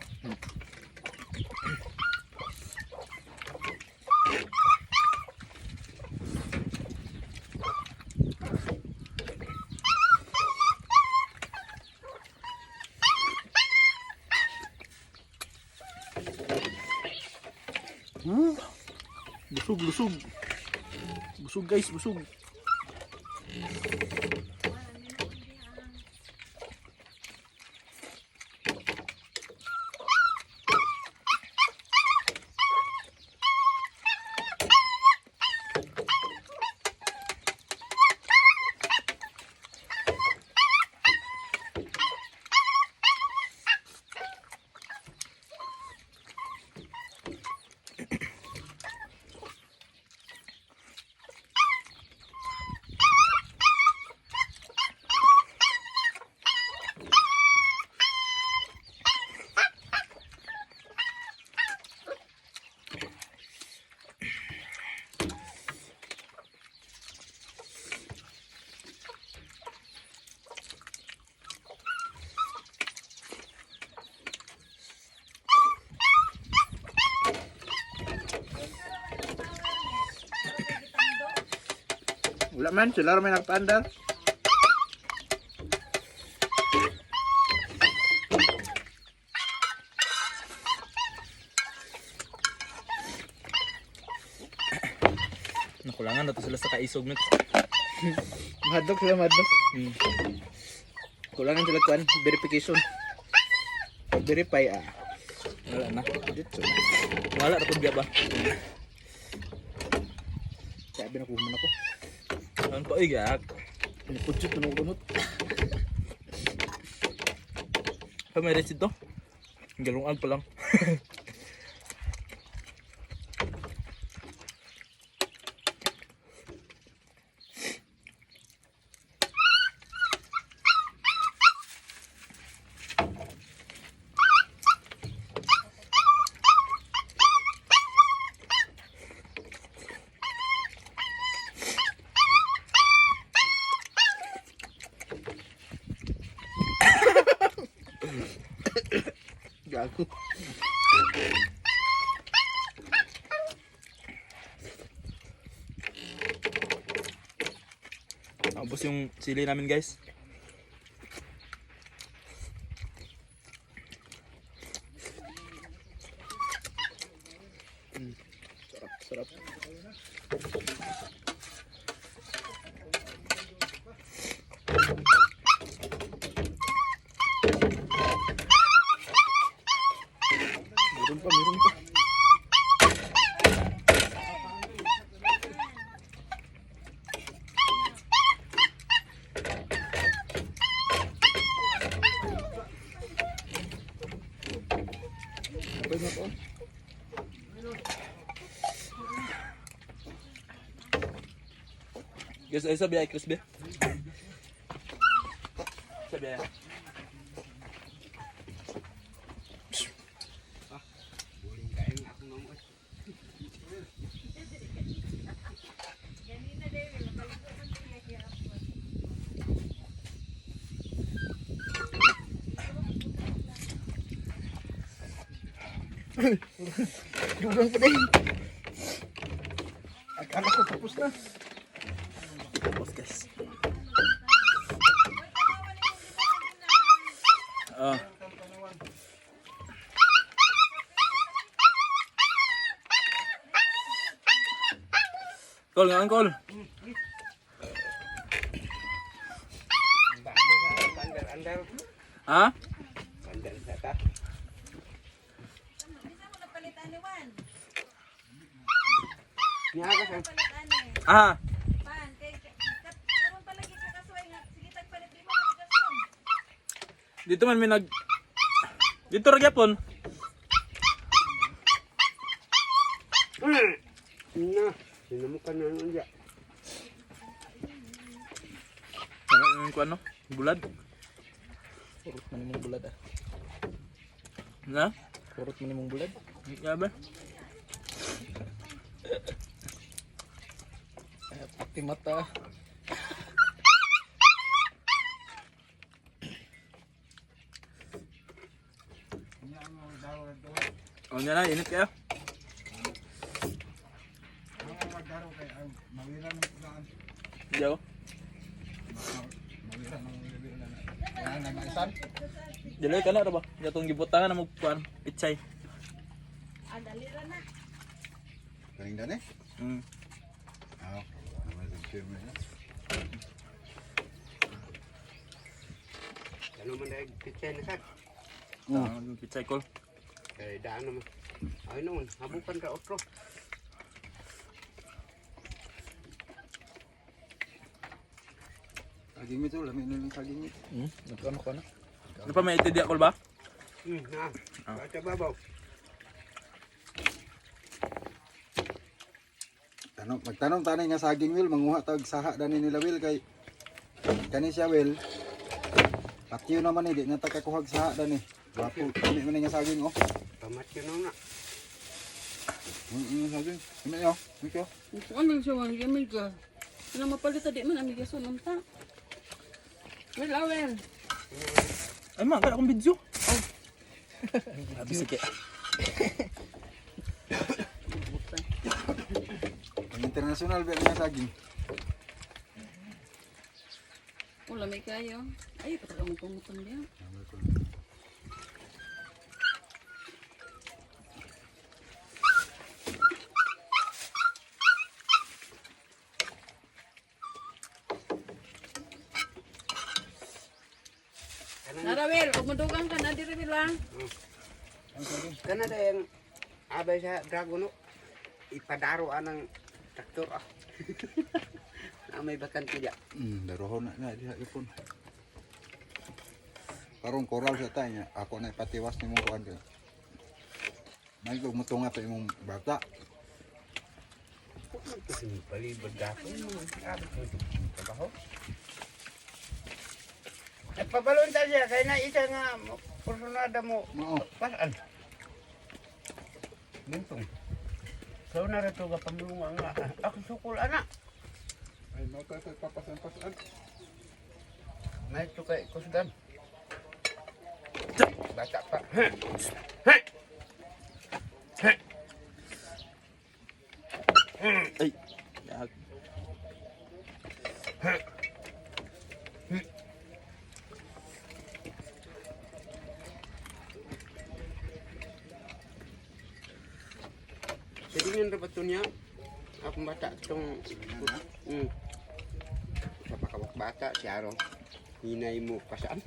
Busog. Busog guys, busog. Wala man, sila rin may nagpaandar. Nakulangan na to sila sa kaisog mit. Madok sila, madok. Hmm. Kulangan sila kuan verification. Verify Wala na. Dito. Wala na pud ba? Sabi na kuman ako. Ano pa igak? Niputsut na kunot. Pa may receipt to? Galungan pa lang. Gago. Tapos yung sili namin guys. Sarap. Meron pa. Okay na to. Guys, ay sabi ay crispy. Sabi ay. Dugang pa din. Akala ko tapos na. Tapos guys. Ah. Kol, ngan kol. Ha? Ah, Pan, kay karon palagi ka kasuway nga sige tagpalit di mo magason. dito man may nag dito ra gyapon. Ang kuan no? Bulad. Purot man imong bulad ah. Na? Purot man imong bulad. Ya ba? Pati mata. Oh, nya na init kaya. Yo. Dili ka na ra ba? Gatong gibutangan na mo kuan pitsay. Ah, dali ra na. Kaling dane? Hmm. Ah, naman sa share mo na. Ano man dahil pitsay na sak? Yung pitsay kol. Eh, daan naman. Ay naman, habukan ka otro. Saging ito, lamin na lang saging ito. Nagkano ka na? Ano pa may itidi kol ba? Na, bata babaw. Magtanong tanay nga saging Will, manguha tag saha dani nila Will kay kani siya Will. Patyo naman di na takakuhag saha dani. Wapo, kami man nga saging oh. Pamatyo na na. Saging. Kami yo, mikyo. Ano siya wang gamay ka? Ano mapalita di man amiga so nanta. Well, awel. Ay man, kaya akong video. Oh. Abi sige. Ang international ba nga saging? Wala may kayo. Ay, pataka mo kumutang diyan. Narawil, kung madugang ka na diri lang. Kana da yung abay sa dragon no. Ipadaro anang traktor ah. Na may bakante dia. Darohon na diha ipon. Karong koral sa tayo ako na ipatiwas ni mong kuan kay. May kog mutunga to imong bata. Palibad gapon mo. Grabe ko ito. Trabaho. Nagpabalon ta siya kay na isa nga personada mo. Mao. Pasan. Bintong. So na rin ito ka pamulungan nga. Ako sukul anak. Ay mo ka papasan-pasan. May ito kay kusgan. Bata pa. Ay. Yak. Jadi nga rapat ito niya. Ako bata itong... Sa pakawak bata, si Aro. Hinay mo pasaan.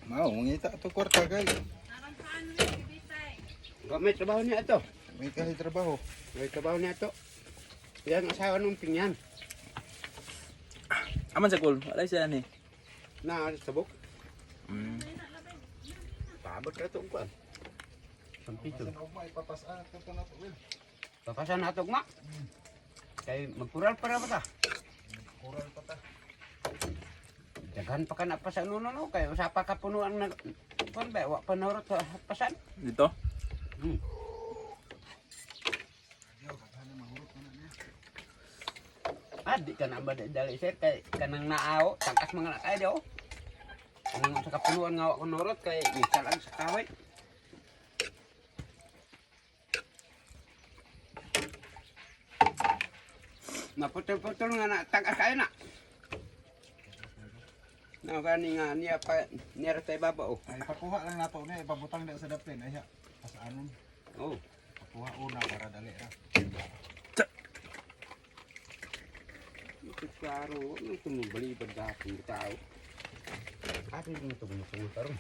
Mao mangita to kwarta kay. Narang saan rin, ibitay. May trabaho niya ito. May kahit trabaho. May trabaho niya ito. Yan ang asawa ng pingyan. Aman sa kul. Wala siya ni. Na sabok. Mm. Paabot na ito kuan. Sampito. Ako may papasan to na to Will. Papasan na ito ma. Kaya magkural para ba ta? Koral pa ta. Daghan pa ka na pasan no. Kaya usapa ka punuan na kuan ba? Wa pa narot sa pasan. Dito. Di ka na ba dali sir kay kanang naaw tangkas mga nakay daw. Kanang sa kapunuan nga wa ko narot kay isalan sa kaway. Naputol-putol nga na tangkas kayo na. Na gani nga niya pa niya tay baba oh. Ay pakuha lang nato ni ipabutang na sa dapin ay ha. Pasaanon. Oh. Pakuha una para dali ra. Klaro, ano ito mo balibad dapin tao. Atin mo ito mo karon.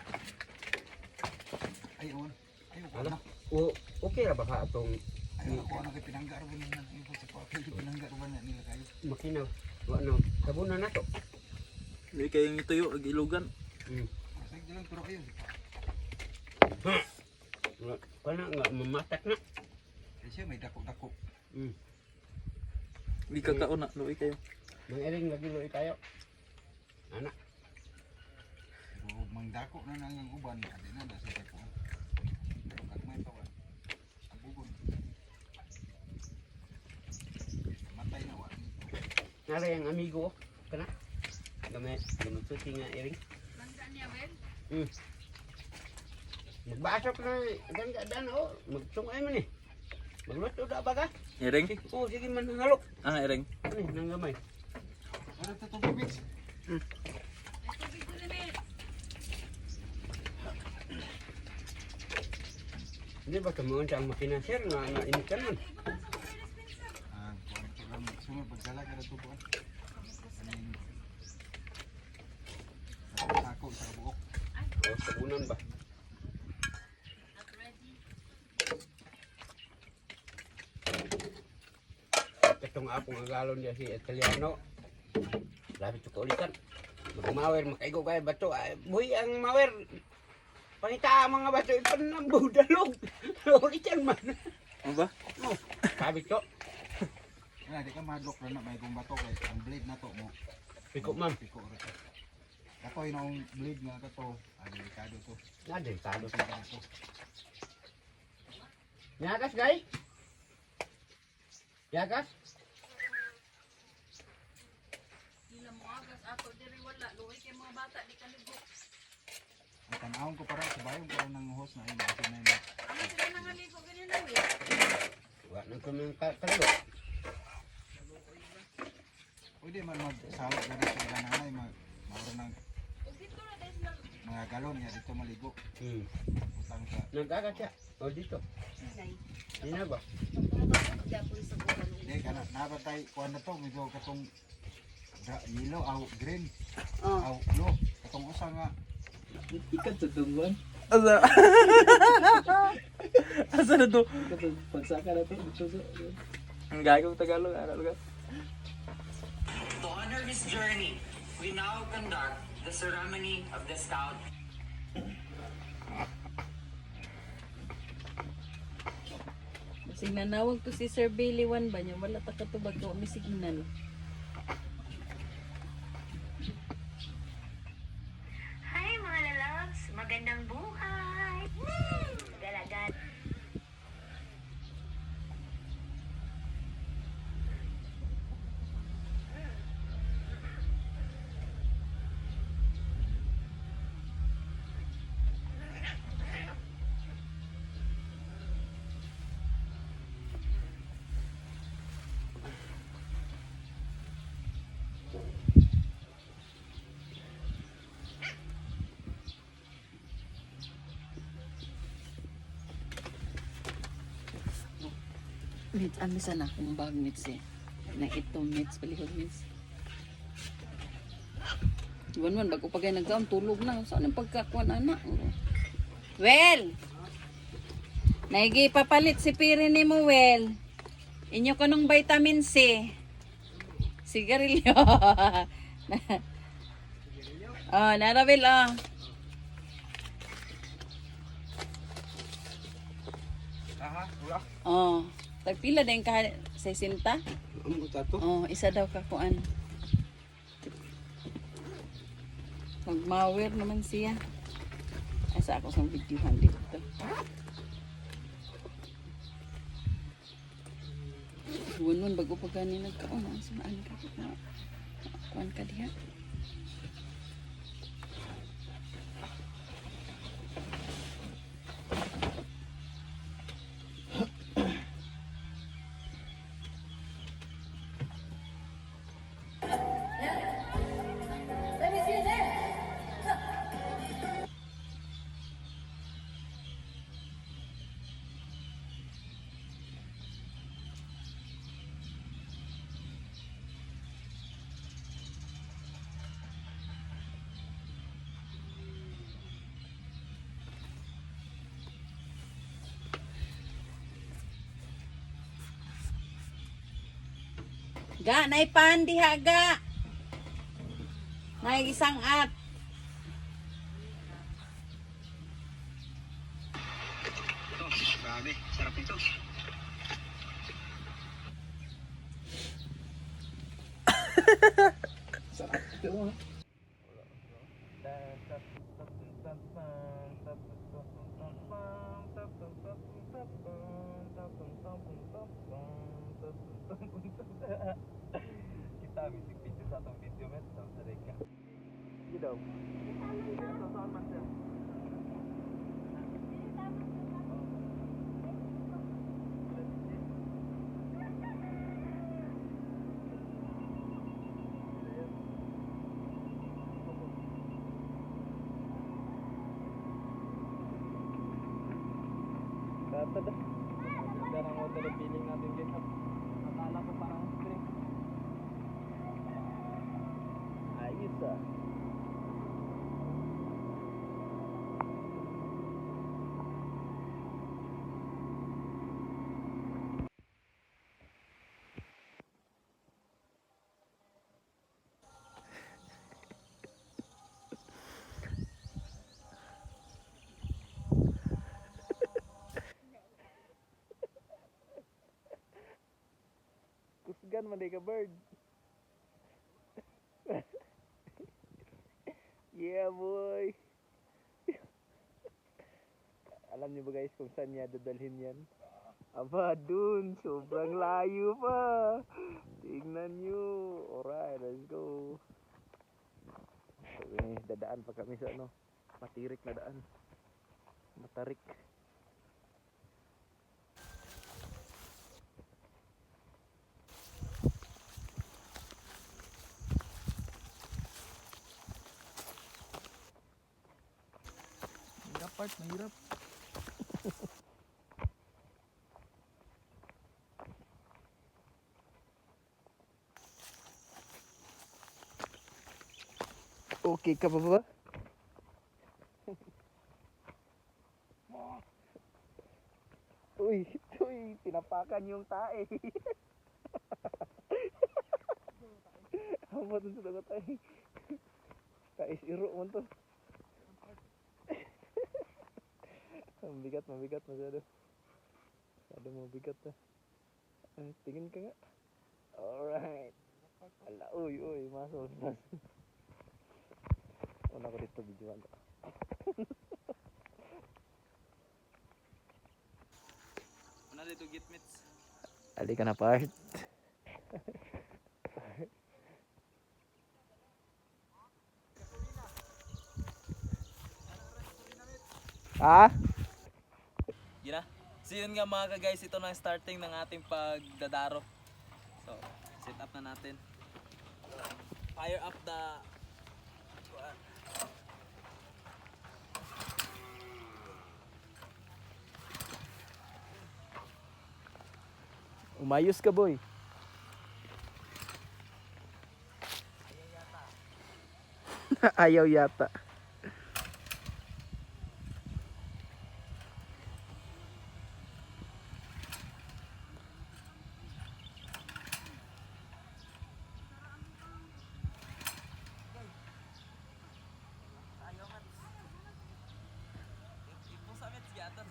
Ay on. Ay Ala. wala. O okay ra ba ka atong Ay ako ano kay pinangga ro ni nang info sa ko. Kay pinangga ro na nila kayo. makinaw? Wa no, sabunan na to. Hindi kayong ituyo. Ag-ilugan. Sige lang pero kayo. Kana nga mamatak na. Ay siya may dako-dako. Hindi kakauna. Luwi kayo. Mangiring lagi lo tayo. Anak. Pero mangdako na nang ang uban adi na da sa ko. Pero kagmay pa wa. Abugon. Matay na wa. Nara yung amigo kana. Gamay suti nga iring. Langga niya, Will. Magbasok na dan oh, magsungay man eh. Magluto da ba ka? Iring? Oh, sige man halok. Ang iring. Ani nang gamay. Ano to tubig? May tubig diri, Mitch. Hindi ba kamuon sa makina sir nga inikan man. Ah, kuan ko lang sunod pagdala kada tubuan. Kanin. Ako sa buok. O sabunan ba? Not ready. Itong apong agalon niya si Italiano. Grabe ito kaulitan. Magmawer, makaigo kaya bato. Ay, buhay ang mawer. Panita ang mga bato. Ipan ng budalog. Ulitan man. Ano ba? Oh, sabi ko. Di ka madlok na may gumbato kay ang blade na to mo. Piko man. Piko ra to. Ako yung blade nga to. Delikado to. Nade, talo. Sa to. Yakas, guys. Yakas. Sila mo agas ato diri wala. Luwi kay mga bata di kalibok. Ang tanawon ko para sa bayo para nang host na yun. Kasi na yun. Amo sila nangaligo ganyan na, Will. Wala nang kumang kalalo. Pwede man magsalak na rin sa nanay. Mauro ng Ug dito na tayo sila. mga galon niya dito maligo. Utang sa Nagagat siya. O dito. Di na ba? hindi ka na nabatay kuha na to medyo katong Yellow, aw, green, Oh. aw, blue. Katong usa nga. Ikat sa tunggon. Asa? Asa na to? Pagsaka na to. Dito sa... Ang gagawin Tagalog, ano lugar? To honor his journey, we now conduct the ceremony of the scout. Basig nanawag to si Sir Billy Wan ba niya? Wala ta katubag ko may signal. Hi mga lalabs! Magandang buhay! Galagat! Mits, ano sana akong bag mits eh. Na ito mits, palihog mits. Iwan bago pa kayo nagsaon, tulog na. Saan ang pagkakuan anak? Well! Naigi papalit si Piri ni mo, Well. Inyo ko nung vitamin C. Sigarilyo. Oh, narawil oh. Aha, wala. Oh, tagpila din ka 60? Amo ta to. Oh, isa daw ka kuan. Magmawer naman siya. Asa ako sa videohan dito. Buwan bago pa gani nagkaon ang sumaan ka na. Kuan ka diha. Ga, naipan diha ga. Nay isang at. Grabe, sarap ito. Kita music video sa atong video met sa Sarika. Gidaw. Kata dah. Sekarang water feeling natin guys. Akala ko parang string. Ayos ah. Kusgan man ka bird. Yeah boy. Alam niyo ba guys kung saan niya dadalhin yan? Aba dun, sobrang layo pa. Tingnan niyo. Alright, let's go. So, dadaan pa kami sa ano, matirik na daan. Matarik. Part mahirap. Okay ka pa ba? Uy, tinapakan yung tae. Hamba dun sa dagat tae. Tae iro mo to. Mabigat masyado. Masyado mabigat na. Tingin ka nga. Alright. Ala, uy, masol. Una ko dito videoan to. Una dito gitmits. Ali ka na part. Ah? Gina. So yun nga mga guys, ito na ang starting ng ating pagdadaro. So, set up na natin. Fire up the Umayos ka, boy. Ayaw yata. Ipong sa mets yata.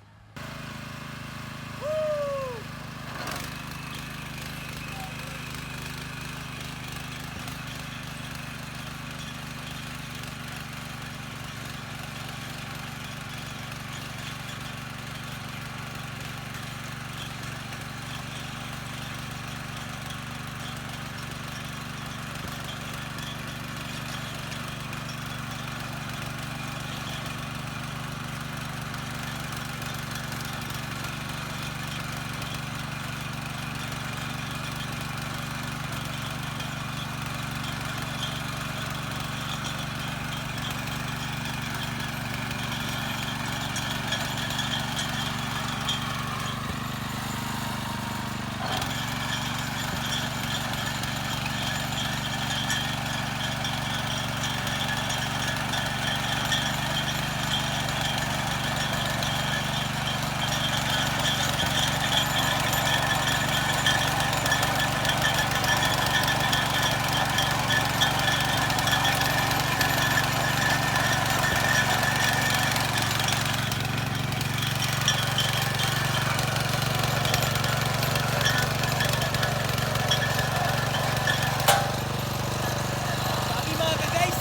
Sabi mga ka-guys,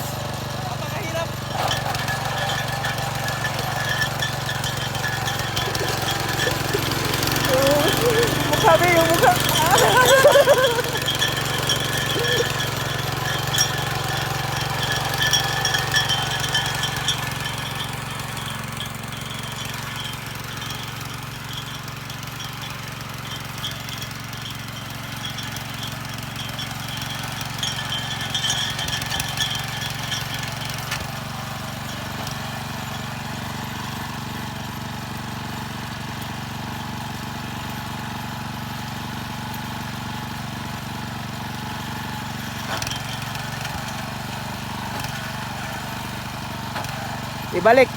napakahirap. Mukha ba yung mukha? Ibalik.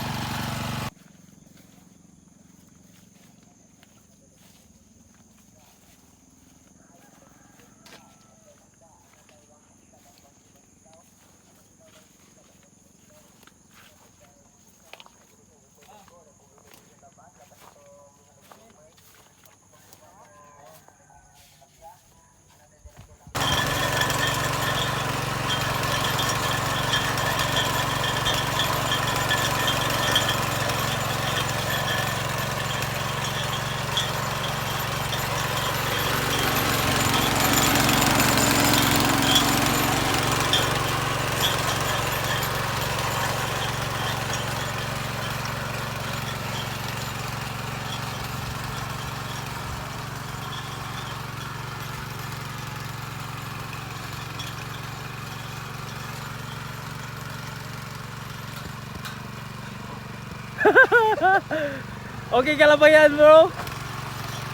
Okay ka lang ba yan, bro?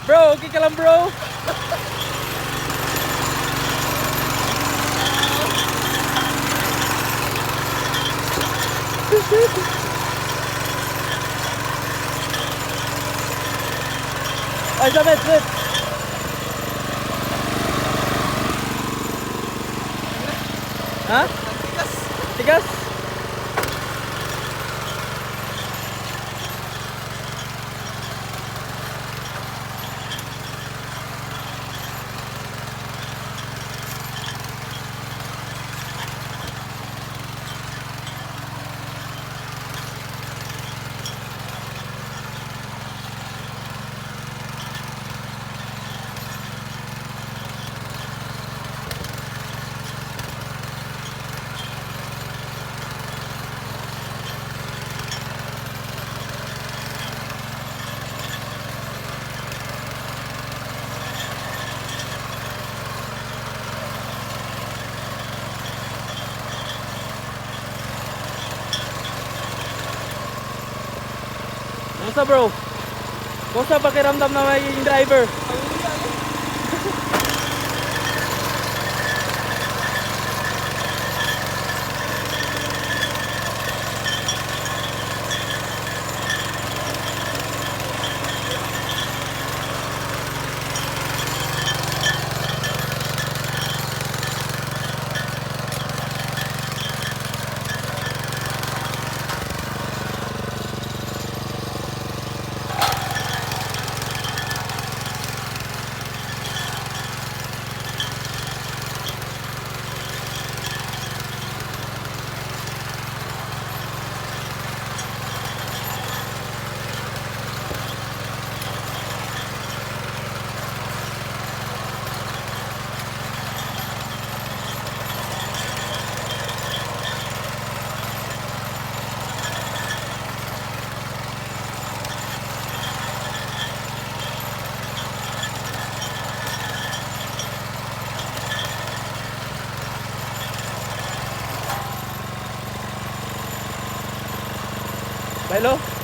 Bro, okay ka lang, bro? Ay, sabit, sabit. Ha? Tigas. Tigas? Kumusta bro? Kumusta pakiramdam na magiging driver? Hello?